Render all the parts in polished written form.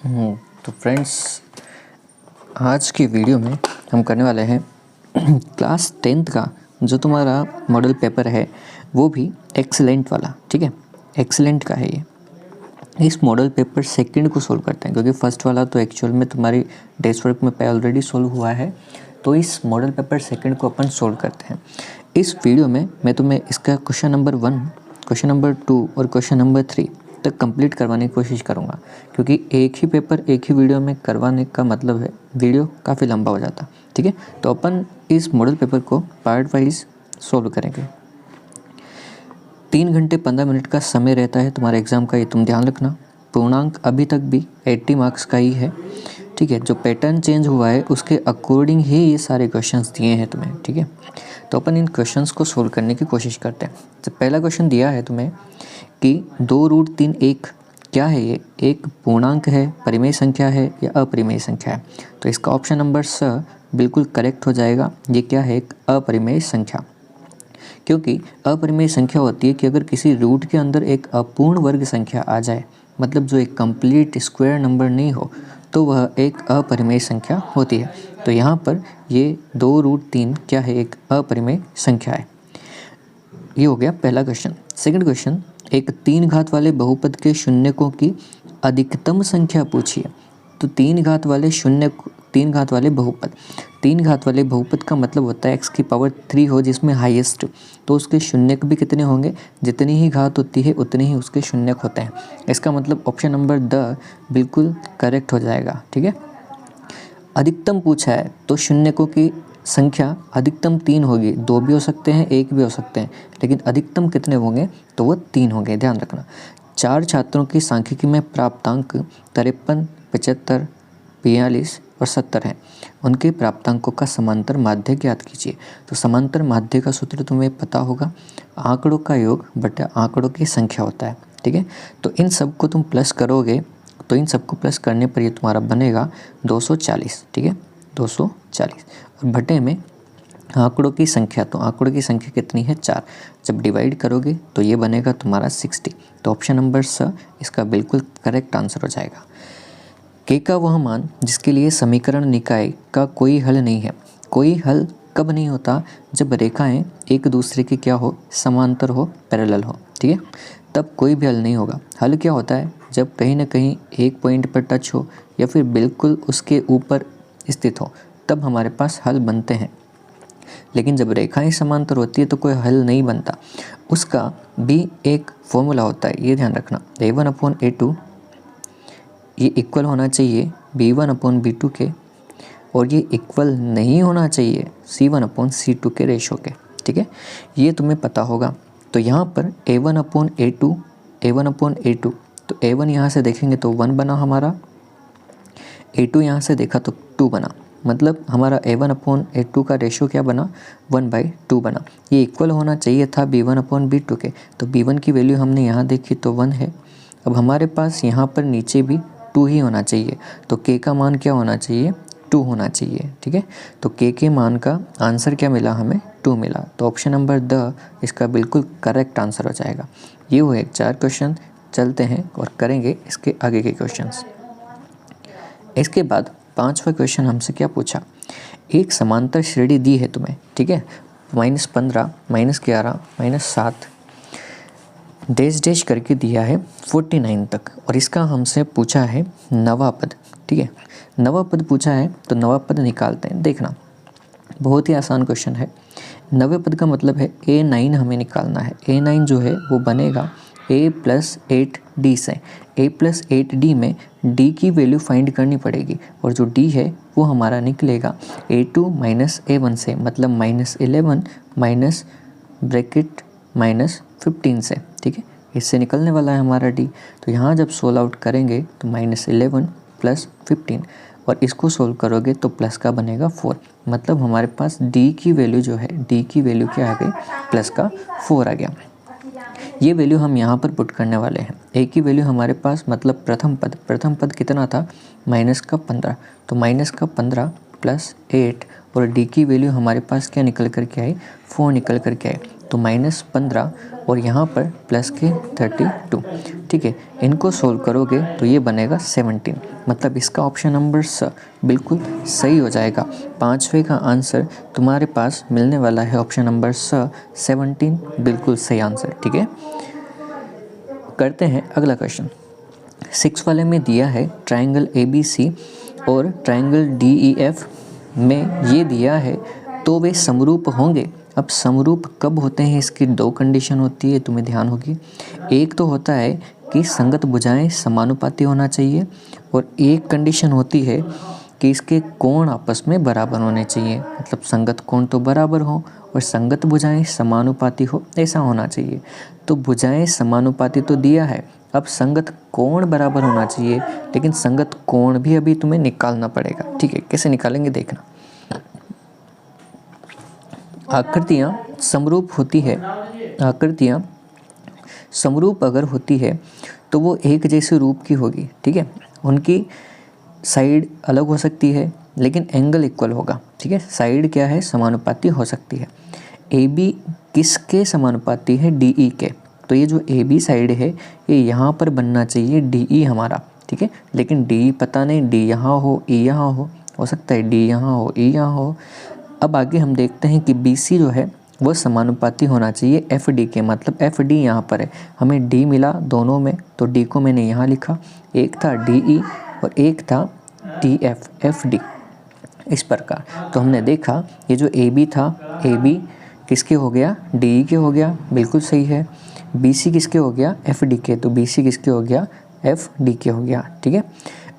तो फ्रेंड्स, आज की वीडियो में हम करने वाले हैं क्लास 10th का जो तुम्हारा मॉडल पेपर है वो भी एक्सीलेंट वाला। ठीक है, एक्सीलेंट का है ये। इस मॉडल पेपर सेकंड को सोल्व करते हैं क्योंकि फर्स्ट वाला तो एक्चुअल में तुम्हारी डेस्क वर्क में ऑलरेडी सोल्व हुआ है। तो इस मॉडल पेपर सेकंड को अपन सोल्व करते हैं। इस वीडियो में मैं तुम्हें इसका क्वेश्चन नंबर 1, क्वेश्चन नंबर 2 और क्वेश्चन नंबर 3 तक कंप्लीट करवाने की कोशिश करूँगा, क्योंकि एक ही पेपर एक ही वीडियो में करवाने का मतलब है वीडियो काफ़ी लंबा हो जाता। ठीक है, तो अपन इस मॉडल पेपर को पार्ट वाइज सोल्व करेंगे। 3 घंटे 15 मिनट का समय रहता है तुम्हारे एग्ज़ाम का, ये तुम ध्यान रखना। पूर्णांक अभी तक भी 80 मार्क्स का ही है। ठीक है, जो पैटर्न चेंज हुआ है उसके अकॉर्डिंग ही ये सारे क्वेश्चंस दिए हैं तुम्हें। ठीक है, तो अपन इन क्वेश्चंस को सोल्व करने की कोशिश करते हैं। तो पहला क्वेश्चन दिया है तुम्हें कि 2√3 1 क्या है ये? एक पूर्णांक है, परिमेय संख्या है या अपरिमेय संख्या है? तो इसका ऑप्शन नंबर स बिल्कुल करेक्ट हो जाएगा। ये क्या है? एक अपरिमेय संख्या। क्योंकि अपरिमेय संख्या होती है कि अगर किसी रूट के अंदर एक अपूर्ण वर्ग संख्या आ जाए, मतलब जो एक कंप्लीट स्क्वायर नंबर नहीं हो, तो वह एक अपरिमेय संख्या होती है। तो यहाँ पर ये 2√3 क्या है? एक अपरिमेय संख्या है। ये हो गया पहला क्वेश्चन। सेकंड क्वेश्चन, एक 3 घात वाले बहुपद के शून्यकों की अधिकतम संख्या पूछिए। तो 3 घात वाले बहुपद, 3 घात वाले बहुपद का मतलब होता है x की पावर 3 हो जिसमें हाईएस्ट, तो उसके शून्यक भी कितने होंगे? जितनी ही घात होती है उतने ही उसके शून्यक होते हैं। इसका मतलब ऑप्शन नंबर द बिल्कुल करेक्ट हो जाएगा। ठीक है, अधिकतम पूछा है तो शून्यकों की संख्या अधिकतम 3 होगी। 2 भी हो सकते हैं, 1 भी हो सकते हैं, लेकिन अधिकतम कितने होंगे? तो वो 3 होंगे, ध्यान रखना। 4 छात्रों की सांख्यिकी में प्राप्तांक 53, 75, 42 और 70 हैं। उनके प्राप्तांकों का समांतर माध्य ज्ञात कीजिए। तो समांतर माध्य का सूत्र तुम्हें पता होगा, आंकड़ों का योग बटा आंकड़ों की संख्या होता है। ठीक है, तो इन सब को तुम प्लस करोगे तो इन सबको प्लस करने पर ये तुम्हारा बनेगा 240। ठीक है, 240 और बटे में आंकड़ों की संख्या, तो आंकड़ों की संख्या कितनी है? 4। जब डिवाइड करोगे तो ये बनेगा तुम्हारा 60। तो ऑप्शन नंबर स इसका बिल्कुल करेक्ट आंसर हो जाएगा। के का वह मान जिसके लिए समीकरण निकाय का कोई हल नहीं है। कोई हल कब नहीं होता? जब रेखाएं एक दूसरे के क्या हो? समांतर हो, पैरेलल हो। ठीक है, तब कोई भी हल नहीं होगा। हल क्या होता है? जब कहीं ना कहीं एक पॉइंट पर टच हो या फिर बिल्कुल उसके ऊपर स्थित हो, तब हमारे पास हल बनते हैं। लेकिन जब रेखाएं समांतर होती है तो कोई हल नहीं बनता। उसका भी एक फॉर्मूला होता है, ये ध्यान रखना। a1/a2 ये इक्वल होना चाहिए b1/b2 के, और ये इक्वल नहीं होना चाहिए c1/c2 के रेशो के। ठीक है, ये तुम्हें पता होगा। तो यहाँ पर a1/a2, तो a1 यहाँ से देखेंगे तो 1 बना हमारा, a2 यहाँ से देखा तो 2 बना, मतलब हमारा a1/a2 का रेशो क्या बना? 1/2 बना। ये इक्वल होना चाहिए था b1/b2 के। तो b1 की वैल्यू हमने यहाँ देखी तो 1 है। अब हमारे पास यहाँ पर नीचे भी 2 ही होना चाहिए, तो k का मान क्या होना चाहिए? 2 होना चाहिए। ठीक है, तो k के मान का आंसर क्या मिला हमें? 2 मिला। तो ऑप्शन नंबर द इसका बिल्कुल करेक्ट आंसर हो जाएगा। ये हुए 4 क्वेश्चन। चलते हैं और करेंगे इसके आगे के क्वेश्चंस। इसके बाद 5वां क्वेश्चन हमसे क्या पूछा? एक समांतर श्रेणी दी है तुम्हें। ठीक है, -15, -11, -7 डैश डैश करके दिया है 49 तक, और इसका हमसे पूछा है नवा पद। ठीक है, नवा पद पूछा है तो नवा पद निकालते हैं। देखना, बहुत ही आसान क्वेश्चन है। नवे पद का मतलब है a9 हमें निकालना है। a9 जो है वो बनेगा a+8d से। a+8d में d की वैल्यू फाइंड करनी पड़ेगी, और जो d है वो हमारा निकलेगा a2 - a1 से, मतलब -11 माइनस ब्रैकेट -15 से। ठीक है, इससे निकलने वाला है हमारा d। तो यहाँ जब सोल्व आउट करेंगे तो -11 + 15, और इसको सोल्व करोगे तो प्लस का बनेगा 4, मतलब हमारे पास d की वैल्यू जो है, d की वैल्यू क्या आ गई? प्लस का 4 आ गया। ये वैल्यू हम यहाँ पर पुट करने वाले हैं। a की वैल्यू हमारे पास, मतलब प्रथम पद कितना था? -15, तो -15 + 8, और d की वैल्यू हमारे पास क्या निकल कर के आई? 4 निकल कर के आई। तो -15 और यहाँ पर प्लस के 32, ठीक है। इनको सोल्व करोगे तो ये बनेगा 17, मतलब इसका ऑप्शन नंबर स बिल्कुल सही हो जाएगा। 5वें का आंसर तुम्हारे पास मिलने वाला है ऑप्शन नंबर स 17, बिल्कुल सही आंसर, ठीक है। करते हैं अगला क्वेश्चन। 6 वाले में दिया है ट्रायंगल ABC और ट्रायंगल DEF में ये दिया है तो वे समरूप होंगे। अब समरूप कब होते हैं, इसकी 2 कंडीशन होती है, तुम्हें ध्यान होगी। एक तो होता है कि संगत भुजाएं समानुपाती होना चाहिए और एक कंडीशन होती है कि इसके कोण आपस में बराबर होने चाहिए, मतलब संगत कोण तो बराबर हो और संगत भुजाएं समानुपाती हो, ऐसा होना चाहिए। तो भुजाएं समानुपाती तो दिया है, अब संगत कोण बराबर होना चाहिए, लेकिन संगत कोण भी अभी तुम्हें निकालना पड़ेगा, ठीक है। कैसे निकालेंगे देखना। आकृतियाँ समरूप होती है, आकृतियाँ समरूप अगर होती है तो वो एक जैसे रूप की होगी, ठीक है। उनकी साइड अलग हो सकती है लेकिन एंगल इक्वल होगा, ठीक है। साइड क्या है, समानुपाती हो सकती है। AB किसके समानुपाती है, DE के। तो ये जो AB साइड है ये यहाँ पर बनना चाहिए DE हमारा, ठीक है। लेकिन DE पता नहीं, D यहाँ हो E यहाँ हो सकता है D यहाँ हो E यहाँ हो। अब आगे हम देखते हैं कि BC जो है वो समानुपाती होना चाहिए FD के, मतलब FD यहाँ पर है, हमें D मिला दोनों में, तो D को मैंने यहाँ लिखा। एक था DE और एक था DF, FD, इस प्रकार। तो हमने देखा ये जो AB था, AB किसके हो गया, DE के हो गया, बिल्कुल सही है। BC किसके हो गया, FD के, तो BC किसके हो गया, FD के हो गया, ठीक है।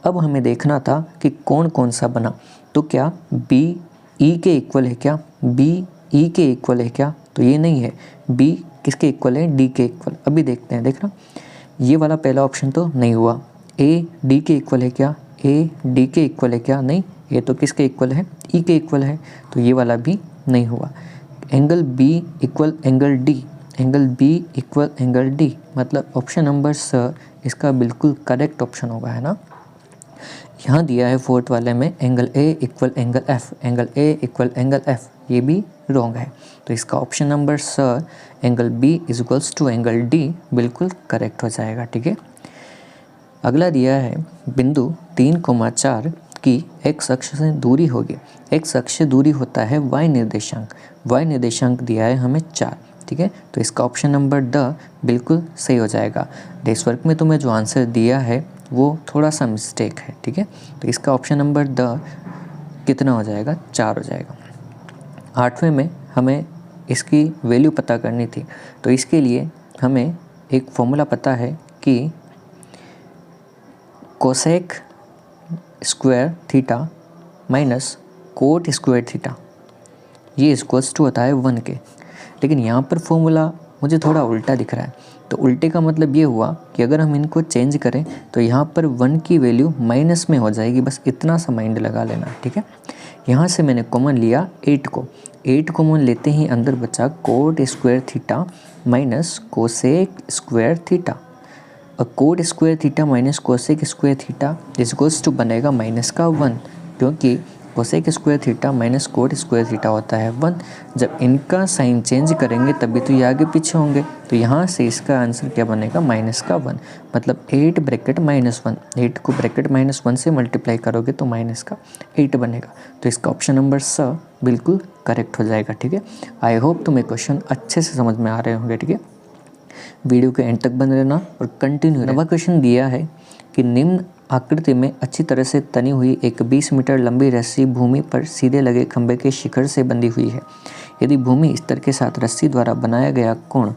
अब हमें देखना था कि कौन कौन सा बना, तो क्या BE के इक्वल है क्या, BE के इक्वल है क्या, तो ये नहीं है। B किसके इक्वल है, D के इक्वल। अभी देखते हैं, देखना ये वाला पहला ऑप्शन तो नहीं हुआ। A D के इक्वल है क्या, A D के इक्वल है क्या, नहीं। ये तो किसके इक्वल है, E के इक्वल है, तो ये वाला भी नहीं हुआ। Angle B equal angle D, angle B equal angle D, मतलब ऑप्शन नंबर स इसका बिल्कुल करेक्ट ऑप्शन होगा, है ना। यहाँ दिया है 4th वाले में angle A equal angle F, angle A equal angle F, ये भी रॉन्ग है। तो इसका ऑप्शन नंबर स angle B is equals to angle D बिल्कुल करेक्ट हो जाएगा, ठीक है। अगला दिया है बिंदु 3,4 की x अक्ष से दूरी होगी। x अक्ष से दूरी होता है y निर्देशांक, y निर्देशांक दिया है हमें 4, ठीक है। तो इसका ऑप्शन नंबर द बिल्कुल सही हो जाएगा। डेस वर्क में तुम्हें जो आंसर दिया है वो थोड़ा सा मिस्टेक है, ठीक है। तो इसका ऑप्शन नंबर द कितना हो जाएगा, 4 हो जाएगा। 8वें में हमें इसकी वैल्यू पता करनी थी, तो इसके लिए हमें एक फॉर्मूला पता है कि cosec square theta minus cot square theta ये इक्वल्स टू होता है 1 के। लेकिन यहाँ पर फॉर्मूला मुझे थोड़ा उल्टा दिख रहा है, तो उल्टे का मतलब ये हुआ कि अगर हम इनको चेंज करें तो यहाँ पर 1 की वैल्यू माइनस में हो जाएगी, बस इतना सा माइंड लगा लेना, ठीक है। यहाँ से मैंने कॉमन लिया 8 को, 8 कॉमन लेते ही अंदर बचा cot square theta minus cosec square theta, और cot square theta minus cosec square theta equals two बनेगा माइनस का 1, क्योंकि cosec square theta minus cot square theta होता है 1। जब इनका साइन चेंज करेंगे तभी तो ये आगे पीछे होंगे, तो यहाँ से इसका आंसर क्या बनेगा, माइनस का 1, मतलब 8 ब्रैकेट माइनस 1, 8 को ब्रैकेट माइनस 1 से मल्टीप्लाई करोगे तो माइनस का 8 बनेगा। तो इसका ऑप्शन नंबर स बिल्कुल करेक्ट हो जाएगा, ठीक है। आई होप तुम्हें क्वेश्चन अच्छे से समझ में आ रहे होंगे, ठीक है। वीडियो के एंड तक बने रहना और कंटिन्यू। नवा क्वेश्चन दिया है कि निम्न आकृति में अच्छी तरह से तनी हुई एक 20 मीटर लंबी रस्सी भूमि पर सीधे लगे खंभे के शिखर से बंधी हुई है। यदि भूमि स्तर के साथ रस्सी द्वारा बनाया गया कोण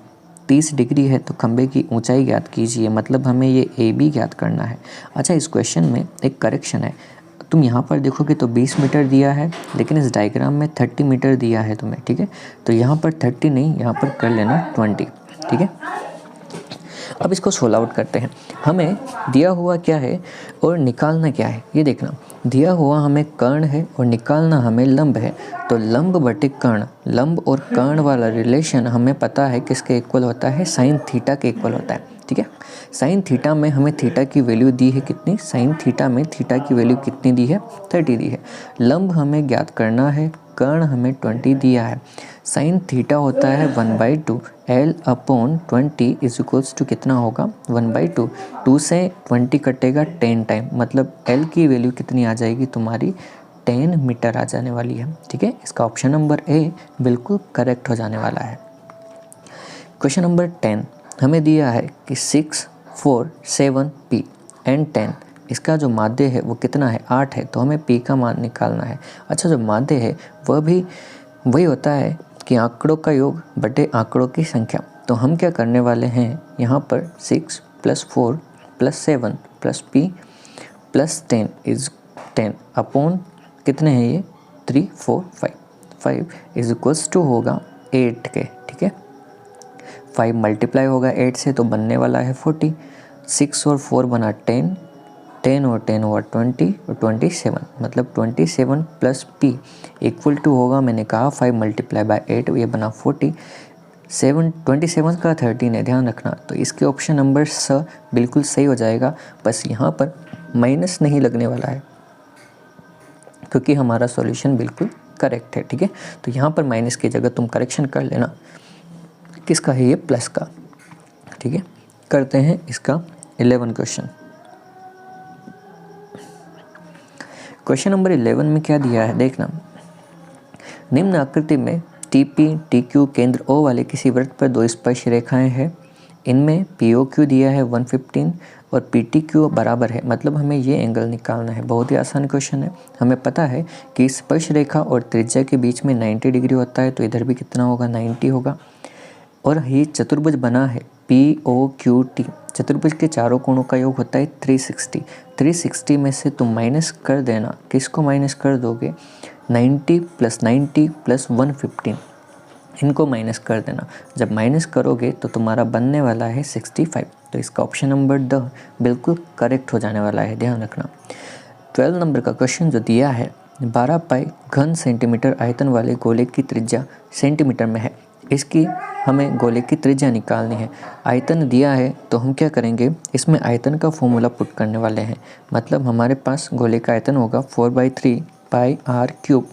30 डिग्री है तो खंभे की ऊंचाई ज्ञात कीजिए, मतलब हमें ये AB ज्ञात करना है। अच्छा, इस क्वेश्चन में एक करेक्शन है, तुम यहाँ पर देखोगे तो 20 मीटर दिया है, लेकिन इस डायग्राम में 30 मीटर दिया है तुम्हें, ठीक है। तो यहाँ पर 30 नहीं, यहाँ पर कर लेना 20, ठीक है। अब इसको सोल्व आउट करते हैं। हमें दिया हुआ क्या है और निकालना क्या है, ये देखना। दिया हुआ हमें कर्ण है और निकालना हमें लंब है, तो लंब बटे कर्ण, लंब और कर्ण वाला रिलेशन हमें पता है किसके इक्वल होता है, साइन थीटा के इक्वल होता है, ठीक है। साइन थीटा में हमें थीटा की वैल्यू दी है कितनी, साइन थीटा में थीटा की वैल्यू कितनी दी है, 30 दी है। लंब हमें ज्ञात करना है, कर्ण हमें 20 दिया है। साइन थीटा होता है 1/2 L upon 20 is equals to कितना होगा 1/2। 2 से 20 कटेगा 10 टाइम, मतलब L की वैल्यू कितनी आ जाएगी तुम्हारी 10 मीटर आ जाने वाली है। ठीक है, इसका ऑप्शन नंबर ए बिल्कुल करेक्ट हो जाने वाला है। क्वेश्चन नंबर 10 हमें दिया है कि 6, 4, 7 P एंड 10, इसका जो माध्य है वो कितना है 8 है, तो हमें P का मान निकालना है। अच्छा, जो माध्य है वह भी वही होता है कि आंकड़ों का योग बटे आंकड़ों की संख्या। तो हम क्या करने वाले हैं यहाँ पर 6 + 4 + 7 + P + 10 इज 10 अपॉन कितने हैं ये 3, 4, 5, 5 इज इक्वल्स टू होगा 8 के। ठीक है, 5 मल्टीप्लाई होगा 8 से तो बनने वाला है 40। 6 और 4 बना 10, 10 और 10 हुआ 20 और 27, मतलब 27 + P इक्वल टू होगा, मैंने कहा 5 मल्टीप्लाई बाय 8, ये बना 40। 27 का 13 है, ध्यान रखना। तो इसके ऑप्शन नंबर स बिल्कुल सही हो जाएगा। बस यहाँ पर माइनस नहीं लगने वाला है क्योंकि हमारा सॉल्यूशन बिल्कुल करेक्ट है। ठीक है, तो यहाँ पर माइनस की जगह तुम करेक्शन कर लेना, किसका है ये प्लस का। ठीक है, करते हैं इसका 11 क्वेश्चन। क्वेश्चन नंबर 11 में क्या दिया है देखना, निम्न आकृति में TP TQ केंद्र O वाले किसी वृत्त पर 2 स्पर्श रेखाएं हैं। इनमें POQ दिया है 115 और PTQ बराबर है, मतलब हमें ये एंगल निकालना है। बहुत ही आसान क्वेश्चन है। हमें पता है कि स्पर्श रेखा और त्रिज्या के बीच में 90 डिग्री होता है, तो इधर भी कितना होगा 90 होगा। और ये चतुर्भुज बना है POQT, चतुर्भुज के चारों कोणों का योग होता है 360। 360 में से तुम माइनस कर देना, किसको माइनस कर दोगे 90 + 90 + 115, इनको माइनस कर देना। जब माइनस करोगे तो तुम्हारा बनने वाला है 65। तो इसका ऑप्शन नंबर द बिल्कुल करेक्ट हो जाने वाला है, ध्यान रखना। 12 नंबर का क्वेश्चन जो दिया है 12 पाई घन सेंटीमीटर आयतन वाले गोले की त्रिज्या सेंटीमीटर में है। इसकी हमें गोले की त्रिज्या निकालनी है। आयतन दिया है तो हम क्या करेंगे, इसमें आयतन का फॉर्मूला पुट करने वाले हैं। मतलब हमारे पास गोले का आयतन होगा 4/3 पाई r³।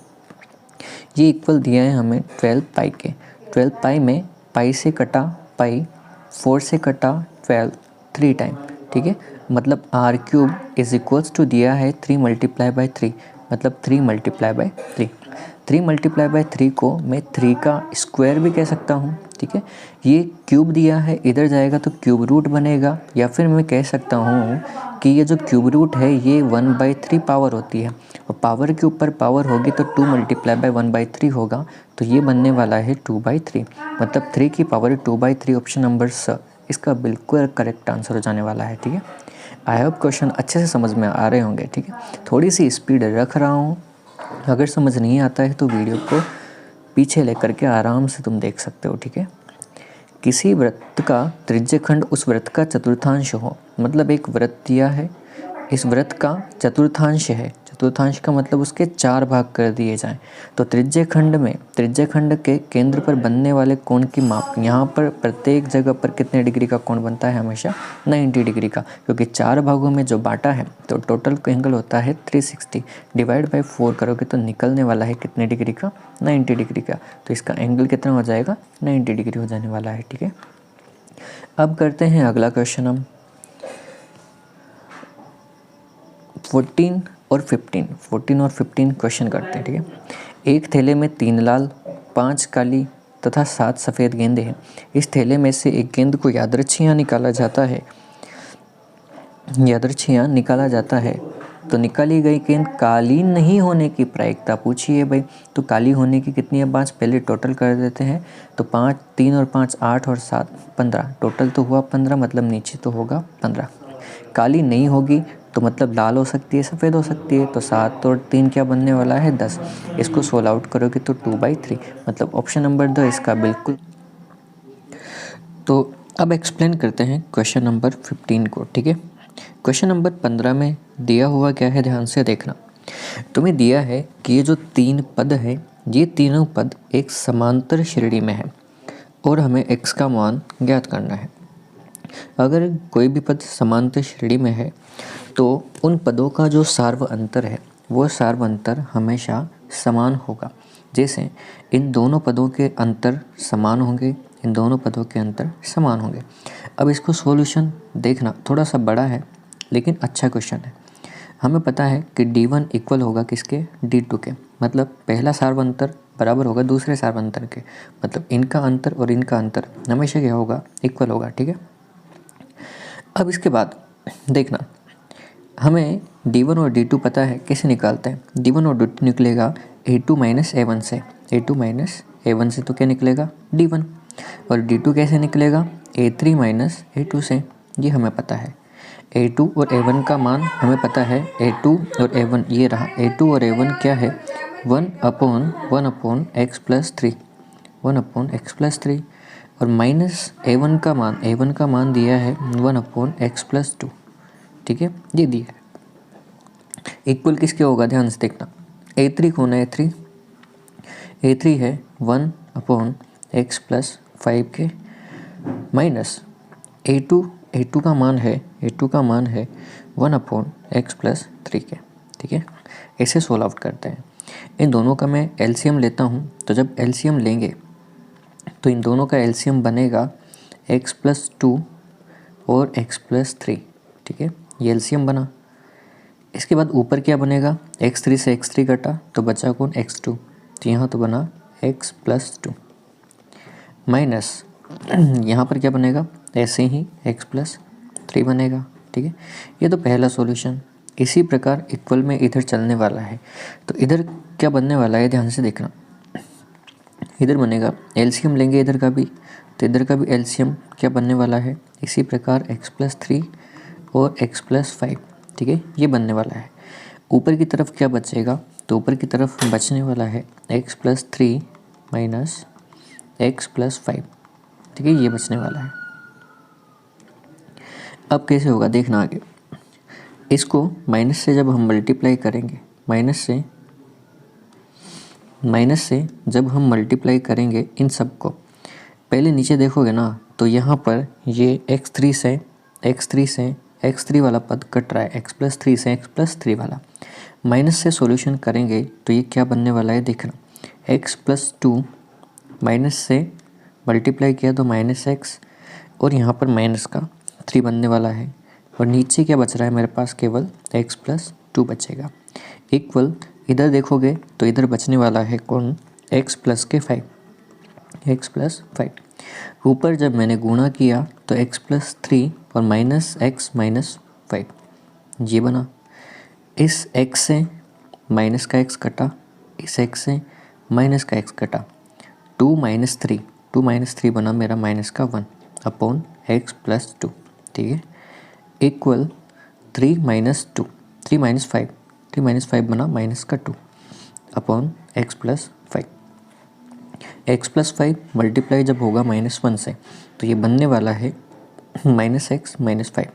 ये इक्वल दिया है हमें 12 पाई के। 12 पाई में पाई से कटा पाई, 4 से कटा 12, 3 टाइम। ठीक है, मतलब r³ इज इक्वल्स टू दिया है 3 × 3, मतलब 3 × 3। 3 × 3 को मैं 3 का स्क्वायर भी कह सकता हूँ। ठीक है, ये क्यूब दिया है, इधर जाएगा तो क्यूब रूट बनेगा, या फिर मैं कह सकता हूँ कि ये जो क्यूब रूट है ये 1/3 पावर होती है, और पावर के ऊपर पावर होगी तो 2 × 1/3 होगा, तो ये बनने वाला है 2/3, मतलब 3 की पावर 2/3। ऑप्शन नंबर स इसका बिल्कुल करेक्ट आंसर हो जाने वाला है। ठीक है, आई होप क्वेश्चन अच्छे से समझ में आ रहे होंगे। ठीक है, थोड़ी सी स्पीड रख रहा हूँ, अगर समझ नहीं आता है तो वीडियो को पीछे लेकर के आराम से तुम देख सकते हो। ठीक है, किसी वृत्त का त्रिज्यखंड उस वृत्त का चतुर्थांश हो, मतलब एक वृत्त दिया है, इस वृत्त का चतुर्थांश है, चतुर्थांश का मतलब उसके 4 भाग कर दिए जाएं, तो त्रिज्यखंड के केंद्र पर बनने वाले कोण की माप, यहाँ पर प्रत्येक जगह पर कितने डिग्री का कोण बनता है हमेशा 90 डिग्री का, क्योंकि 4 भागों में जो बांटा है तो टोटल एंगल होता है 360, डिवाइड बाय 4 करोगे तो निकलने वाला है कितने डिग्री का 90 डिग्री का, तो इसका एंगल कितना हो जाएगा 90 डिग्री हो जाने वाला है। ठीक है, अब करते हैं अगला क्वेश्चन हम 14 और 15 क्वेश्चन करते हैं। ठीक है, एक थैले में 3 लाल, 5 काली तथा 7 सफ़ेद गेंदें हैं। इस थैले में से एक गेंद को यादृच्छियाँ निकाला जाता है, तो निकाली गई गेंद काली नहीं होने की प्रायिकता पूछी है भाई। तो काली होने की कितनी है 5, पहले टोटल कर देते हैं। तो 5, 3 और 5 8 और 7 15, टोटल तो हुआ 15, मतलब नीचे तो होगा 15। काली नहीं होगी तो मतलब लाल हो सकती है, सफ़ेद हो सकती है, तो 7 और 3 क्या बनने वाला है 10। इसको सोल्व आउट करोगे तो 2/3, मतलब ऑप्शन नंबर द इसका बिल्कुल। तो अब एक्सप्लेन करते हैं क्वेश्चन नंबर 15 को। ठीक है, क्वेश्चन नंबर 15 में दिया हुआ क्या है, ध्यान से देखना। तुम्हें दिया है कि ये जो 3 पद है, ये तीनों पद एक समांतर श्रेणी में है और हमें x का मान ज्ञात करना है। अगर कोई भी पद समांतर श्रेणी में है तो उन पदों का जो सार्व अंतर है वो सार्व अंतर हमेशा समान होगा। जैसे इन दोनों पदों के अंतर समान होंगे, इन दोनों पदों के अंतर समान होंगे। अब इसको सॉल्यूशन देखना थोड़ा सा बड़ा है लेकिन अच्छा क्वेश्चन है। हमें पता है कि D1 इक्वल होगा किसके, D2 के, मतलब पहला सार्व अंतर बराबर होगा दूसरे सार्व अंतर के, मतलब इनका अंतर और इनका अंतर हमेशा क्या होगा, इक्वल होगा। ठीक है। अब इसके बाद देखना, हमें D1 और D2 पता है, कैसे निकालते हैं। D1 और D2 निकलेगा A2 माइनस A1 से, A2 माइनस A1 से तो क्या निकलेगा, D1। और D2 कैसे निकलेगा, A3 माइनस A2 से, ये हमें पता है। A2 और A1 का मान हमें पता है, A2 और A1 ये रहा। A2 और A1 क्या है, 1/x+3, 1/x+3। और माइनस A1 का मान दिया है 1/x+2। ठीक है, ये दिया है। इक्वल किसके होगा, ध्यान से देखना। A3 कौन है, A3 है 1/x+5 के, माइनस A2 का मान है 1/x+3 के। ठीक है, ऐसे सोल्व आउट करते हैं। इन दोनों का मैं एलसीएम लेता हूँ, तो जब एलसीएम लेंगे तो इन दोनों का एलसीएम बनेगा x+2 और x+3। ठीक है, ये एलसीएम बना। इसके बाद ऊपर क्या बनेगा, x3 से x3 कटा तो बचा कौन, x2, तो यहाँ तो बना x+2 माइनस यहाँ पर क्या बनेगा, ऐसे ही x+3 बनेगा। ठीक है, ये तो पहला सॉल्यूशन। इसी प्रकार इक्वल में इधर चलने वाला है, तो इधर क्या बनने वाला है, ध्यान से देखना। इधर बनेगा, एलसीएम लेंगे इधर का भी, तो इधर का भी एलसीएम क्या बनने वाला है, इसी प्रकार x+3 और x+5। ठीक है, ये बनने वाला है। ऊपर की तरफ क्या बचेगा, तो ऊपर की तरफ बचने वाला है x+3 माइनस x+5। ठीक है, ये बचने वाला है। अब कैसे होगा देखना आगे। इसको माइनस से जब हम मल्टीप्लाई करेंगे, माइनस से जब हम मल्टीप्लाई करेंगे इन सब को, पहले नीचे देखोगे ना तो यहाँ पर ये x3 से x3 वाला पद कट रहा है, x+3 से x+3 वाला। माइनस से सॉल्यूशन करेंगे तो ये क्या बनने वाला है देखना, x+2 माइनस से मल्टीप्लाई किया तो -x, और यहाँ पर माइनस का 3 बनने वाला है। और नीचे क्या बच रहा है मेरे पास, केवल x+2 बचेगा। इक्वल इधर देखोगे तो इधर बचने वाला है कौन, x+5। ऊपर जब मैंने गुणा किया तो x+3 और -x-5 ये बना। इस x से माइनस का x कटा, इस x से माइनस का x कटा, 2 - 3 बना मेरा -1/x+2। ठीक है, इक्वल 3 - 5 बना -2/x+5। x+5 मल्टीप्लाई जब होगा -1 से तो ये बनने वाला है -x-5।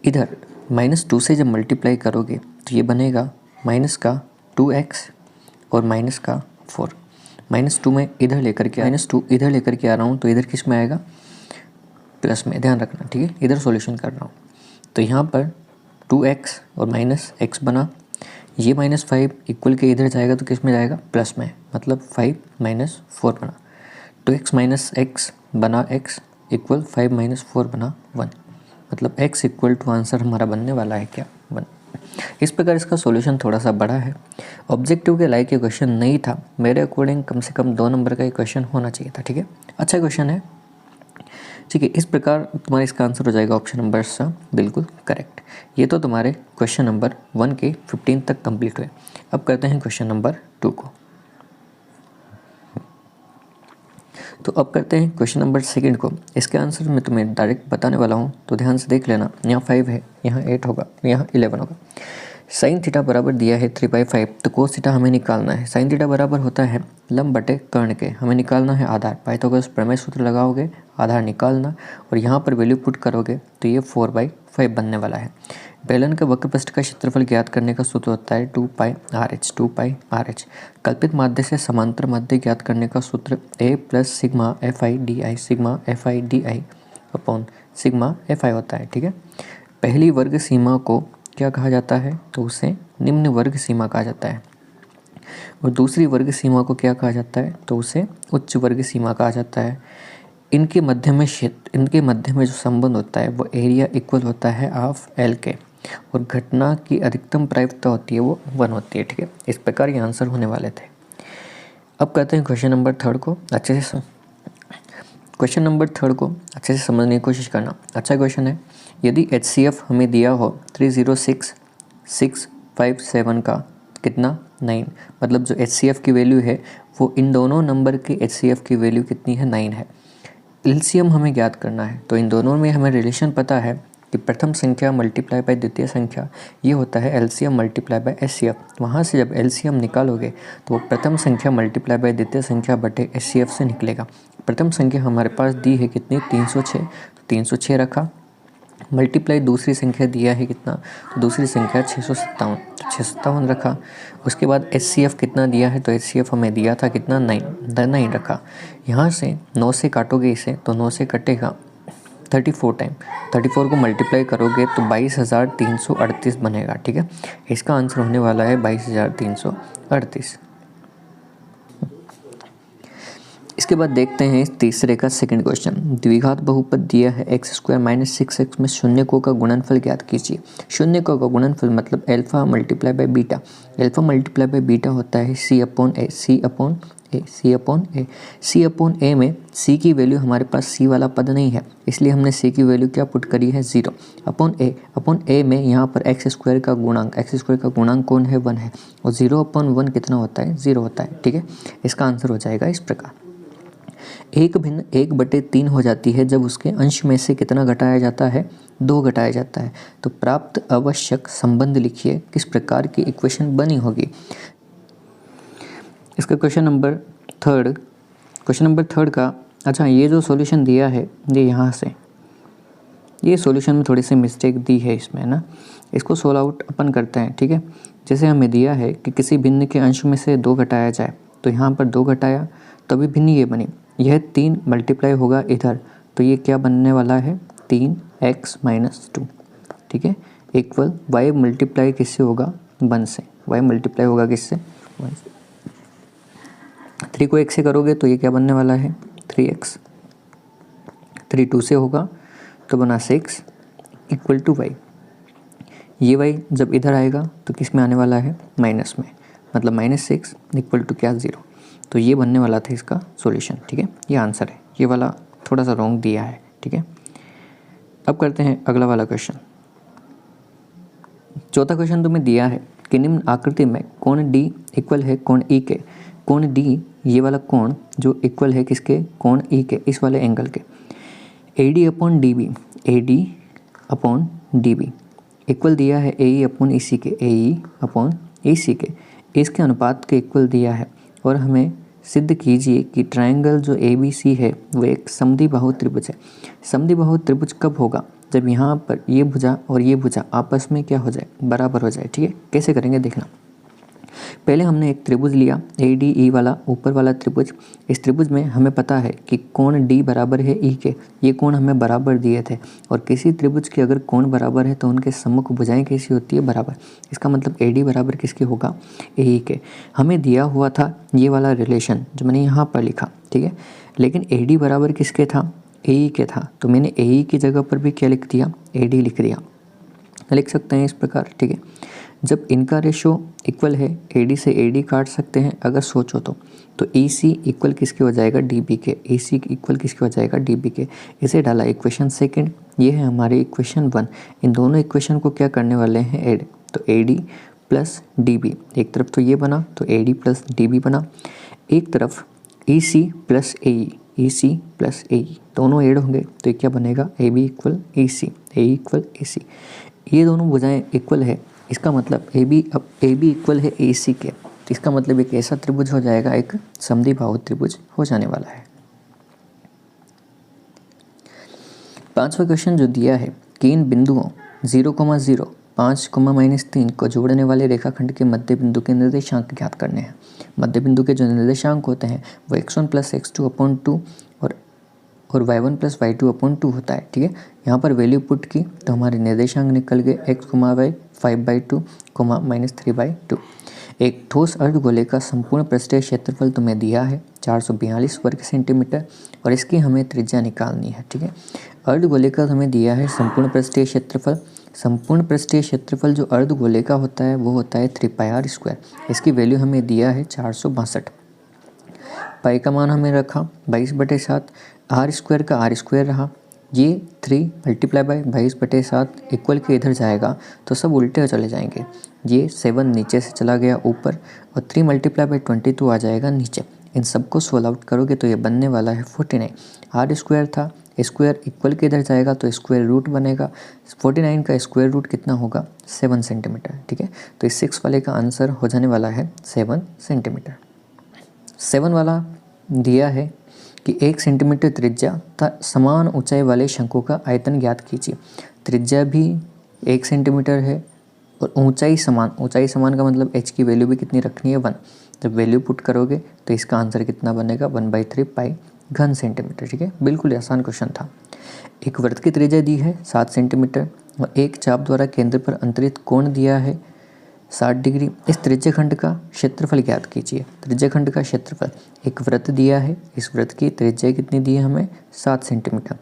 इधर -2 से जब मल्टीप्लाई करोगे तो ये बनेगा माइनस का 2x और माइनस का 4। -2 में इधर लेकर के -2 इधर लेकर के आ रहा हूँ, तो इधर किस में आएगा, प्लस में, ध्यान रखना। ठीक है, इधर सॉल्यूशन कर रहा हूँ तो यहाँ पर 2x और -x बना, ये -5 इक्वल के इधर जाएगा तो किस में जाएगा, प्लस में, मतलब 5 - 4 बना। 2x - x बना x इक्वल 5 - 4 बना 1, मतलब x इक्वल टू आंसर हमारा बनने वाला है क्या, 1। इस प्रकार इसका सॉल्यूशन थोड़ा सा बड़ा है। ऑब्जेक्टिव के लायक ये क्वेश्चन नहीं था, मेरे अकॉर्डिंग कम से कम 2 नंबर का ये क्वेश्चन होना चाहिए था। ठीक है, अच्छा क्वेश्चन है। ठीक है, इस प्रकार तुम्हारा इसका आंसर हो जाएगा ऑप्शन नंबर सा, बिल्कुल करेक्ट। ये तो तुम्हारे क्वेश्चन नंबर 1 के 15 तक कंप्लीट हुए। अब करते हैं क्वेश्चन नंबर 2 को। तो अब करते हैं क्वेश्चन नंबर 2 को। इसके आंसर मैं तुम्हें डायरेक्ट बताने वाला हूँ, तो ध्यान से देख लेना। यहाँ 5 है, यहाँ 8 होगा, यहाँ 11 होगा। साइन थीटा बराबर दिया है 3/5, तो कोस थीटा हमें निकालना है। साइन थीटा बराबर होता है लंब बटे कर्ण के, हमें निकालना है आधार। पाइथागोरस प्रमेय सूत्र लगाओगे, आधार निकालना, और यहाँ पर वैल्यू पुट करोगे तो ये 4/5 बनने वाला है। बेलन का वक्रपृष्ठ का क्षेत्रफल ज्ञात करने का सूत्र होता है 2πRh। कल्पित माध्य से समांतर माध्य ज्ञात करने का सूत्र a + sigma FI/DI upon sigma FI होता है, ठीक है। पहली वर्ग सीमा को क्या कहा जाता है, तो उसे निम्न वर्ग सीमा कहा जाता है, और दूसरी वर्ग सीमा को क्या कहा जाता है, तो उसे उच्च वर्ग सीमा कहा जाता है। इनके मध्य में जो संबंध होता है वो एरिया इक्वल होता है ऑफ L के, और घटना की अधिकतम प्रायिकता होती है वो 1 होती है, ठीक है। इस प्रकार ये आंसर होने वाले थे। अब करते हैं क्वेश्चन नंबर थर्ड को अच्छे से समझने की कोशिश करना। अच्छा क्वेश्चन है। यदि HCF हमें दिया हो 306657 का कितना 9, मतलब जो HCF की वैल्यू है वो इन दोनों नंबर की HCF की वैल्यू कितनी है, 9 है। LCM हमें ज्ञात करना है, तो इन दोनों में हमें रिलेशन पता है कि प्रथम संख्या मल्टीप्लाई बाय द्वितीय संख्या ये होता है LCM मल्टीप्लाई बाय HCF। वहाँ से जब LCM निकालोगे तो वो प्रथम संख्या मल्टीप्लाई बाय द्वितीय संख्या बटे HCF से निकलेगा। प्रथम संख्या हमारे पास दी है कितनी, 306, तो 306 रखा, मल्टीप्लाई दूसरी संख्या दिया है कितना, तो दूसरी संख्या 657, तो 657 रखा। उसके बाद HCF कितना दिया है, तो HCF हमें दिया था कितना 9 रखा। यहाँ से 9 से काटोगे इसे, तो 9 से कटेगा 34 टाइम, 34 को मल्टीप्लाई करोगे तो 22,338 बनेगा, ठीक है। इसका आंसर होने वाला है 22,338। इसके बाद देखते हैं इस तीसरे का सेकंड क्वेश्चन। द्विघात बहुपद दिया है x² - 6x में शून्यकों का गुणनफल ज्ञात कीजिए। शून्यकों का गुणनफल मतलब alpha multiply by beta. Alpha multiply by beta होता है C अपॉन A में C की वैल्यू हमारे पास C वाला पद नहीं है, इसलिए हमने C की वैल्यू क्या पुट करी है 0 अपॉन A में यहाँ पर x² का गुणांक कौन है, 1 है, और 0/1 कितना होता है, 0 होता है, ठीक है। इसका आंसर हो जाएगा इस प्रकार। एक भिन्न 1/3 हो जाती है जब उसके अंश में से कितना घटाया जाता है, 2 घटाया जाता है। तो प्राप्त आवश्यक संबंध लिखिए, किस प्रकार की इक्वेशन बनी होगी। इसका क्वेश्चन नंबर थर्ड का अच्छा, ये जो सॉल्यूशन दिया है ये यहाँ से, ये सॉल्यूशन में थोड़ी सी मिस्टेक दी है इसमें ना, इसको सोल्व आउट अपन करते हैं, ठीक है। जैसे हमें दिया है कि किसी भिन्न के अंश में से 2 घटाया जाए, तो यहाँ पर 2 घटाया तभी भिन्न ये बनी। यह 3 मल्टीप्लाई होगा इधर, तो ये क्या बनने वाला है, 3x - 2, ठीक है, इक्वल y मल्टीप्लाई किससे होगा, 1 से। y मल्टीप्लाई होगा किससे, 1 से। 3 को 1 से करोगे तो ये क्या बनने वाला है, 3x। 3 2 से होगा तो बना 6 इक्वल टू y। ये y जब इधर आएगा तो किस में आने वाला है, माइनस में, मतलब -6 इक्वल टू क्या, 0। तो ये बनने वाला था इसका सॉल्यूशन, ठीक है। ये आंसर है, ये वाला थोड़ा सा रॉन्ग दिया है, ठीक है। अब करते हैं अगला वाला क्वेश्चन। चौथा क्वेश्चन तुम्हें दिया है कि निम्न आकृति में कोण D इक्वल है कोण E के। कोण D, ये वाला कोण जो इक्वल है किसके, कोण E के, इस वाले एंगल के। AD अपॉन DB इक्वल दिया है AE अपॉन EC के, AE अपॉन EC के, इसके अनुपात के इक्वल दिया है। और हमें सिद्ध कीजिए कि ट्रायंगल जो ABC है वो एक समद्विबाहु त्रिभुज है। समद्विबाहु त्रिभुज कब होगा, जब यहाँ पर ये भुजा और ये भुजा आपस में क्या हो जाए, बराबर हो जाए, ठीक है। कैसे करेंगे देखना। पहले हमने एक त्रिभुज लिया ADE वाला, ऊपर वाला त्रिभुज। इस त्रिभुज में हमें पता है कि कोण D बराबर है E के, ये कोण हमें बराबर दिए थे। और किसी त्रिभुज के अगर कोण बराबर है तो उनके सम्मुख भुजाएं कैसी होती है, बराबर। इसका मतलब AD बराबर किसके होगा, AE के। हमें दिया हुआ था ये वाला रिलेशन जो मैंने यहाँ पर लिखा, ठीक है, लेकिन AD बराबर किसके था, AE के था, तो मैंने AE की जगह पर भी क्या लिख दिया, AD लिख दिया। लिख सकते हैं इस प्रकार, ठीक है। जब इनका रेशो इक्वल है, AD से AD काट सकते हैं अगर सोचो तो EC इक्वल किसके हो जाएगा, DB के। EC इक्वल किसके हो जाएगा, DB के। इसे डाला इक्वेशन सेकंड, ये है हमारी इक्वेशन 1। इन दोनों इक्वेशन को क्या करने वाले हैं, ऐड। तो AD प्लस DB, एक तरफ तो ये बना तो AD प्लस DB बना, एक तरफ EC प्लस AE, दोनों ऐड होंगे तो ये क्या बनेगा, AB equal EC, AE equal EC। ये दोनों भुजाएं इक्वल है, इसका मतलब AB इक्वल है AC के। इसका मतलब एक ऐसा त्रिभुज हो जाएगा, एक समद्विबाहु त्रिभुज हो जाने वाला है। पांचवा क्वेश्चन जो दिया है कि इन बिंदुओं 0, 0, 5, -3 को जोड़ने वाले रेखाखंड के मध्य बिंदु के निर्देशांक ज्ञात करने हैं। मध्य बिंदु के जो निर्देशांक होते हैं वो x1 + x2/2 और y1 प्लस y2/2 होता है, ठीक है। यहाँ पर वैल्यू पुट की तो हमारे निर्देशांक निकल गए x, y 5/2, -3/2। एक ठोस अर्धगोले का संपूर्ण पृष्ठीय क्षेत्रफल तुम्हें दिया है 442 वर्ग सेंटीमीटर और इसकी हमें त्रिज्या निकालनी है, ठीक है। अर्धगोले का हमें दिया है संपूर्ण पृष्ठीय क्षेत्रफल। संपूर्ण पृष्ठीय क्षेत्रफल जो अर्धगोले का होता है वो होता है 3πr²। इसकी वैल्यू हमें दिया है 462। पाई का मान हमें रखा 22/7, r² का r² रहा। ये 3 × 22/7 इक्वल के इधर जाएगा तो सब उल्टे चले जाएंगे। ये 7 नीचे से चला गया ऊपर और 3 × 22 आ जाएगा नीचे। इन सबको सोल्व आउट करोगे तो ये बनने वाला है 49। r² था, स्क्वायर इक्वल के इधर जाएगा तो स्क्वायर रूट बनेगा। 49 का स्क्वायर रूट कितना होगा 7 सेंटीमीटर, ठीक है। तो इस 6 वाले का आंसर हो जाने वाला है 7 सेंटीमीटर। 7 वाला दिया है कि 1 सेंटीमीटर त्रिज्या तथा समान ऊंचाई वाले शंकु का आयतन ज्ञात कीजिए। त्रिज्या भी 1 सेंटीमीटर है और ऊंचाई समान का मतलब h की वैल्यू भी कितनी रखनी है 1। जब वैल्यू पुट करोगे तो इसका आंसर कितना बनेगा 1/3 पाई घन सेंटीमीटर, ठीक है। बिल्कुल आसान क्वेश्चन था। एक वृत्त की त्रिज्या दी है 7 सेंटीमीटर और एक चाप द्वारा केंद्र पर अंतरित कोण दिया है 60 डिग्री। इस त्रिज्याखंड का क्षेत्रफल ज्ञात कीजिए। त्रिज्याखंड का क्षेत्रफल, एक वृत्त दिया है, इस वृत्त की त्रिज्या कितनी दी है हमें 7 सेंटीमीटर।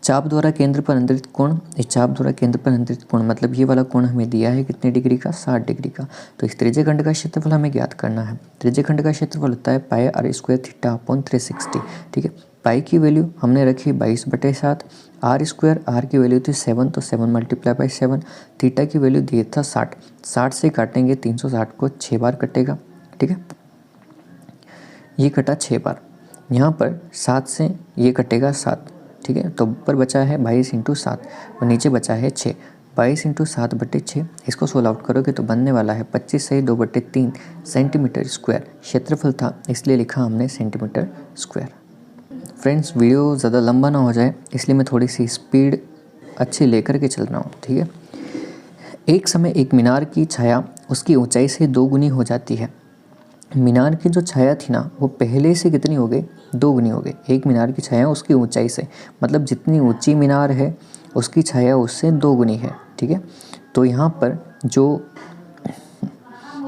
चाप द्वारा केंद्र पर अंतरित कोण, इस चाप द्वारा केंद्र पर अंतरित कोण मतलब ये वाला कोण हमें दिया है कितने डिग्री का 60 डिग्री का। तो इस त्रिज्याखंड का क्षेत्रफल हमें ज्ञात करना है। त्रिज्याखंड का क्षेत्रफल होता है πr² θ/360, ठीक है। पाई की वैल्यू हमने रखी 22/7, r², r की वैल्यू थी 7 तो 7 × 7, थीटा की वैल्यू दिया था 60। 60 से काटेंगे 360 को 6 बार कटेगा, ठीक है। ये कटा 6 बार। यहाँ पर 7 से ये कटेगा 7, ठीक है। तो ऊपर बचा है 22 × 7 और नीचे बचा है 6। 22 × 7/6 इसको सोल्व आउट करोगे तो बनने वाला है 25 से 2/3 सेंटीमीटर स्क्वायर। क्षेत्रफल था इसलिए लिखा हमने सेंटीमीटर स्क्वायर। फ्रेंड्स, वीडियो ज़्यादा लंबा ना हो जाए इसलिए मैं थोड़ी सी स्पीड अच्छी लेकर के चल रहा हूँ, ठीक है। एक समय एक मीनार की छाया उसकी ऊंचाई से 2 गुनी हो जाती है। मीनार की जो छाया थी ना वो पहले से कितनी हो गई 2 गुनी हो गई। एक मीनार की छाया उसकी ऊंचाई से मतलब जितनी ऊंची मीनार है उसकी छाया उससे 2 गुनी है, ठीक है। तो यहाँ पर जो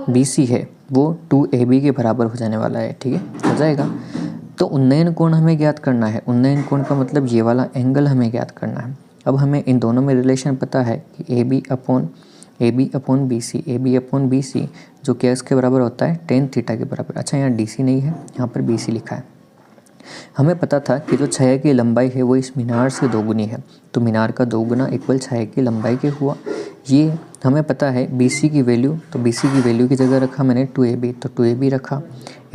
BC है वो 2AB के बराबर हो जाने वाला है, ठीक है, हो जाएगा। तो उन्नयन कोण हमें ज्ञात करना है। उन्नयन कोण का मतलब ये वाला एंगल हमें ज्ञात करना है। अब हमें इन दोनों में रिलेशन पता है कि AB/BC जो क्या इसके बराबर होता है tan थीटा के बराबर। अच्छा, यहाँ DC नहीं है, यहाँ पर BC लिखा है। हमें पता था कि जो छाया की लंबाई है वो इस मीनार से 2 गुनी है, तो मीनार का 2 गुना इक्वल छाया की लंबाई के हुआ। ये हमें पता है BC की वैल्यू, तो BC की वैल्यू की जगह रखा मैंने 2AB, तो 2AB रखा।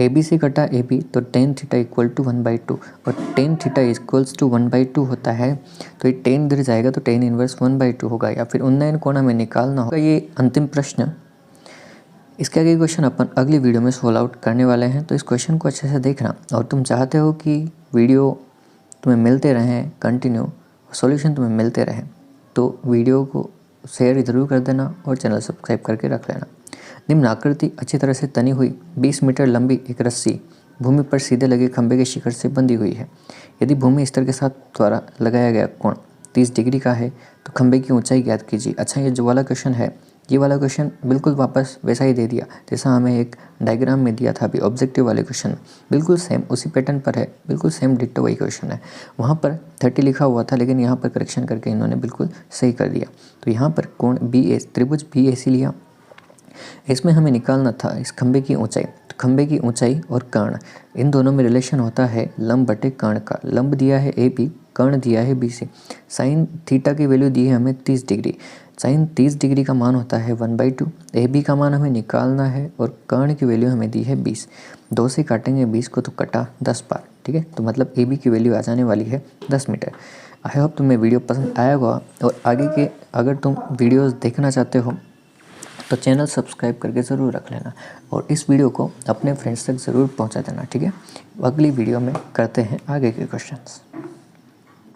AB से कटा AB तो tan थीटा इक्वल टू 1/2 और tan थीटा इक्वल्स टू 1/2 होता है। तो ये tan इधर जाएगा तो tan इनवर्स 1/2 होगा या फिर उन्नयन कोण हमें निकालना होगा। ये अंतिम प्रश्न, इसके आगे क्वेश्चन अपन अगली वीडियो में सोल्व आउट करने वाले हैं। तो इस क्वेश्चन को अच्छे से देखना और तुम चाहते हो कि वीडियो तुम्हें मिलते रहें कंटिन्यू, सॉल्यूशन तुम्हें मिलते रहें तो वीडियो को शेयर ज़रूर कर देना और चैनल सब्सक्राइब करके रख लेना। निम्न आकृति अच्छी तरह से तनी हुई 20 मीटर लंबी एक रस्सी भूमि पर सीधे लगे खंभे के शिखर से बंधी हुई है। यदि भूमि स्तर के साथ द्वारा लगाया गया कोण 30 डिग्री का है तो खंभे की ऊंचाई ज्ञात कीजिए। अच्छा, ये जो वाला क्वेश्चन है ये वाला क्वेश्चन बिल्कुल वापस वैसा ही दे दिया जैसा हमें एक डायग्राम में दिया था अभी ऑब्जेक्टिव वाले क्वेश्चन, बिल्कुल सेम उसी पैटर्न पर है, बिल्कुल सेम डिट्टो वही क्वेश्चन है। वहाँ पर 30 लिखा हुआ था लेकिन यहाँ पर करेक्शन करके इन्होंने बिल्कुल सही कर दिया। तो यहाँ पर कोण त्रिभुज BAC लिया। इसमें हमें निकालना था इस खंभे की ऊंचाई। तो खंभे की ऊंचाई और कर्ण, इन दोनों में रिलेशन होता है लंब बटे कर्ण का। लंब दिया है AB, कर्ण दिया है BC। साइन थीटा की वैल्यू दी है हमें 30 डिग्री। साइन 30 डिग्री का मान होता है 1/2। AB का मान हमें निकालना है और कर्ण की वैल्यू हमें दी है 20। 2 से काटेंगे 20 को तो कटा 10 बार, ठीक है। तो मतलब AB की वैल्यू आ जाने वाली है 10 मीटर। आई होप तुम्हें वीडियो पसंद आया होगा और आगे के अगर तुम वीडियोज़ देखना चाहते हो तो चैनल सब्सक्राइब करके ज़रूर रख लेना और इस वीडियो को अपने फ्रेंड्स तक ज़रूर पहुंचा देना, ठीक है। अगली वीडियो में करते हैं आगे के क्वेश्चंस।